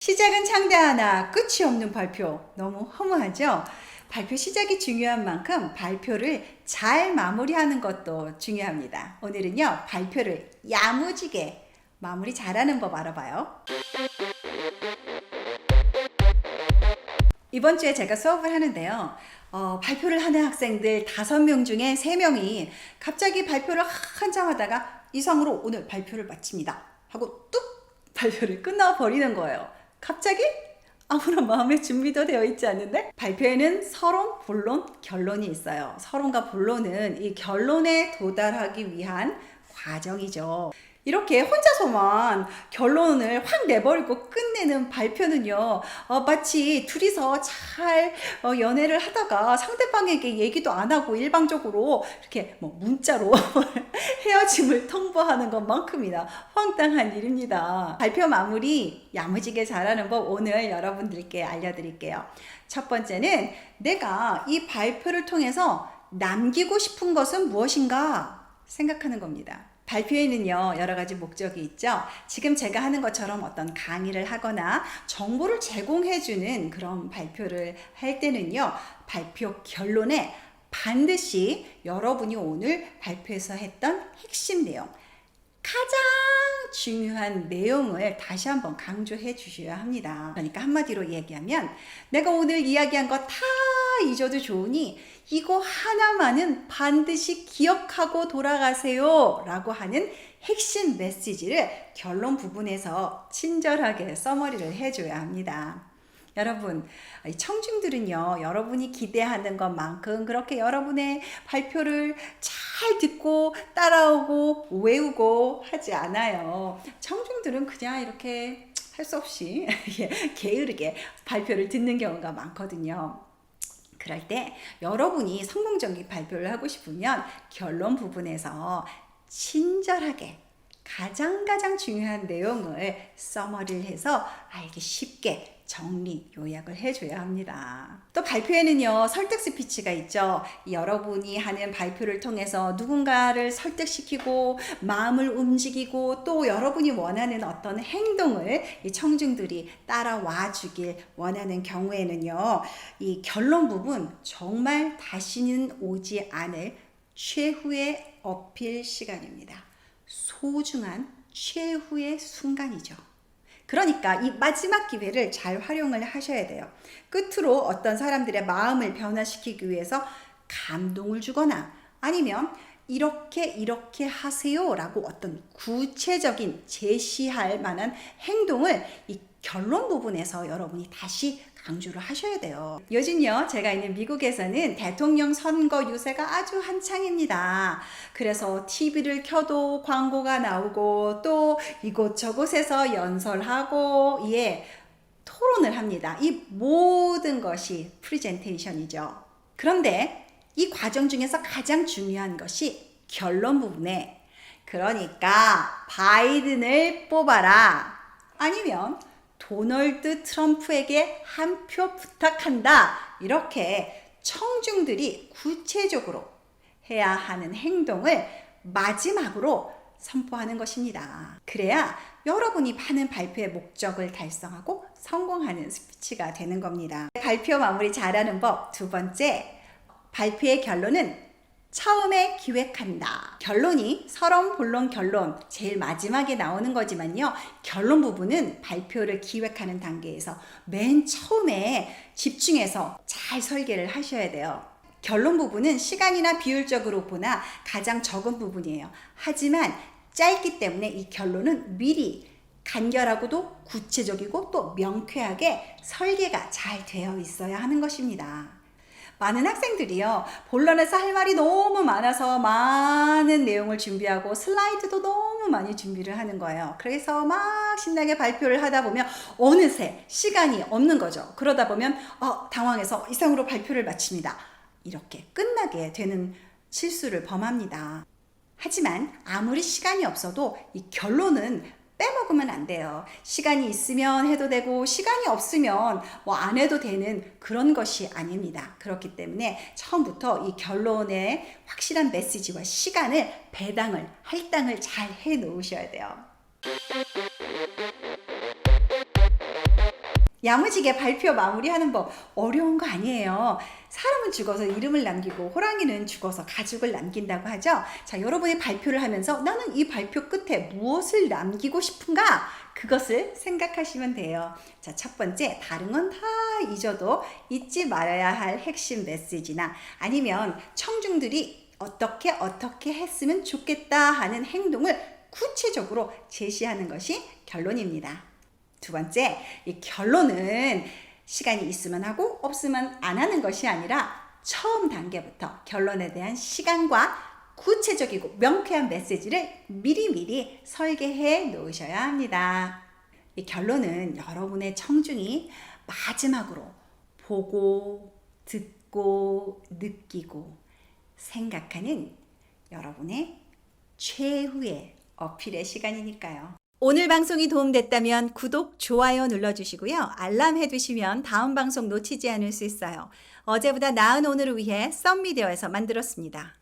시작은 창대하나 끝이 없는 발표. 너무 허무하죠? 발표 시작이 중요한 만큼 발표를 잘 마무리하는 것도 중요합니다. 오늘은요, 발표를 야무지게 마무리 잘하는 법 알아봐요. 이번 주에 제가 수업을 하는데요. 발표를 하는 학생들 5명 중에 3명이 갑자기 발표를 한참 하다가 이상으로 오늘 발표를 마칩니다 하고 뚝 발표를 끝나버리는 거예요. 갑자기? 아무런 마음의 준비도 되어 있지 않는데? 발표에는 서론, 본론, 결론이 있어요. 서론과 본론은 이 결론에 도달하기 위한 과정이죠. 이렇게 혼자서만 결론을 확 내버리고 끝내는 발표는요, 마치 둘이서 잘 연애를 하다가 상대방에게 얘기도 안 하고 일방적으로 이렇게 문자로 헤어짐을 통보하는 것만큼이나 황당한 일입니다. 발표 마무리 야무지게 잘하는 법 오늘 여러분들께 알려드릴게요. 첫 번째는 내가 이 발표를 통해서 남기고 싶은 것은 무엇인가 생각하는 겁니다. 발표에는요, 여러 가지 목적이 있죠. 지금 제가 하는 것처럼 어떤 강의를 하거나 정보를 제공해주는 그런 발표를 할 때는요, 발표 결론에 반드시 여러분이 오늘 발표에서 했던 핵심 내용, 가장 중요한 내용을 다시 한번 강조해 주셔야 합니다. 그러니까 한마디로 얘기하면 내가 오늘 이야기한 거 다 잊어도 좋으니 이거 하나만은 반드시 기억하고 돌아가세요 라고 하는 핵심 메시지를 결론 부분에서 친절하게 써머리를 해줘야 합니다. 여러분, 청중들은요, 여러분이 기대하는 것만큼 그렇게 여러분의 발표를 잘 듣고 따라오고 외우고 하지 않아요. 청중들은 그냥 이렇게 할 수 없이 게으르게 발표를 듣는 경우가 많거든요. 그럴 때 여러분이 성공적인 발표를 하고 싶으면 결론 부분에서 친절하게 가장 중요한 내용을 써머리를 해서 알기 쉽게 정리, 요약을 해줘야 합니다. 또 발표에는요, 설득 스피치가 있죠. 여러분이 하는 발표를 통해서 누군가를 설득시키고 마음을 움직이고 또 여러분이 원하는 어떤 행동을 이 청중들이 따라와 주길 원하는 경우에는요, 이 결론 부분 정말 다시는 오지 않을 최후의 어필 시간입니다. 소중한 최후의 순간이죠. 그러니까 이 마지막 기회를 잘 활용을 하셔야 돼요. 끝으로 어떤 사람들의 마음을 변화시키기 위해서 감동을 주거나 아니면 이렇게 하세요 라고 어떤 구체적인 제시할 만한 행동을 이 결론 부분에서 여러분이 다시 강조를 하셔야 돼요. 요즘요, 제가 있는 미국에서는 대통령 선거 유세가 아주 한창입니다. 그래서 TV를 켜도 광고가 나오고 또 이곳저곳에서 연설하고 토론을 합니다. 이 모든 것이 프레젠테이션이죠. 그런데 이 과정 중에서 가장 중요한 것이 결론 부분에, 그러니까 바이든을 뽑아라 아니면 도널드 트럼프에게 한 표 부탁한다, 이렇게 청중들이 구체적으로 해야 하는 행동을 마지막으로 선포하는 것입니다. 그래야 여러분이 하는 발표의 목적을 달성하고 성공하는 스피치가 되는 겁니다. 발표 마무리 잘하는 법 두 번째, 발표의 결론은 처음에 기획한다. 결론이 서론, 본론, 결론 제일 마지막에 나오는 거지만요, 결론 부분은 발표를 기획하는 단계에서 맨 처음에 집중해서 잘 설계를 하셔야 돼요. 결론 부분은 시간이나 비율적으로 보나 가장 적은 부분이에요. 하지만 짧기 때문에 이 결론은 미리 간결하고도 구체적이고 또 명쾌하게 설계가 잘 되어 있어야 하는 것입니다. 많은 학생들이요, 본론에서 할 말이 너무 많아서 많은 내용을 준비하고 슬라이드도 너무 많이 준비를 하는 거예요. 그래서 막 신나게 발표를 하다 보면 어느새 시간이 없는 거죠. 그러다 보면 당황해서 이상으로 발표를 마칩니다. 이렇게 끝나게 되는 실수를 범합니다. 하지만 아무리 시간이 없어도 이 결론은 빼먹으면 안 돼요. 시간이 있으면 해도 되고 시간이 없으면 안 해도 되는 그런 것이 아닙니다. 그렇기 때문에 처음부터 이 결론에 확실한 메시지와 시간을 배당을, 할당을 잘 해 놓으셔야 돼요. 야무지게 발표 마무리하는 법 어려운 거 아니에요. 사람은 죽어서 이름을 남기고 호랑이는 죽어서 가죽을 남긴다고 하죠. 자, 여러분이 발표를 하면서 나는 이 발표 끝에 무엇을 남기고 싶은가? 그것을 생각하시면 돼요. 자, 첫 번째, 다른 건 다 잊어도 잊지 말아야 할 핵심 메시지나 아니면 청중들이 어떻게 했으면 좋겠다 하는 행동을 구체적으로 제시하는 것이 결론입니다. 두 번째, 이 결론은 시간이 있으면 하고 없으면 안 하는 것이 아니라 처음 단계부터 결론에 대한 시간과 구체적이고 명쾌한 메시지를 미리미리 설계해 놓으셔야 합니다. 이 결론은 여러분의 청중이 마지막으로 보고, 듣고, 느끼고, 생각하는 여러분의 최후의 어필의 시간이니까요. 오늘 방송이 도움됐다면 구독, 좋아요 눌러주시고요. 알람 해두시면 다음 방송 놓치지 않을 수 있어요. 어제보다 나은 오늘을 위해 썸미디어에서 만들었습니다.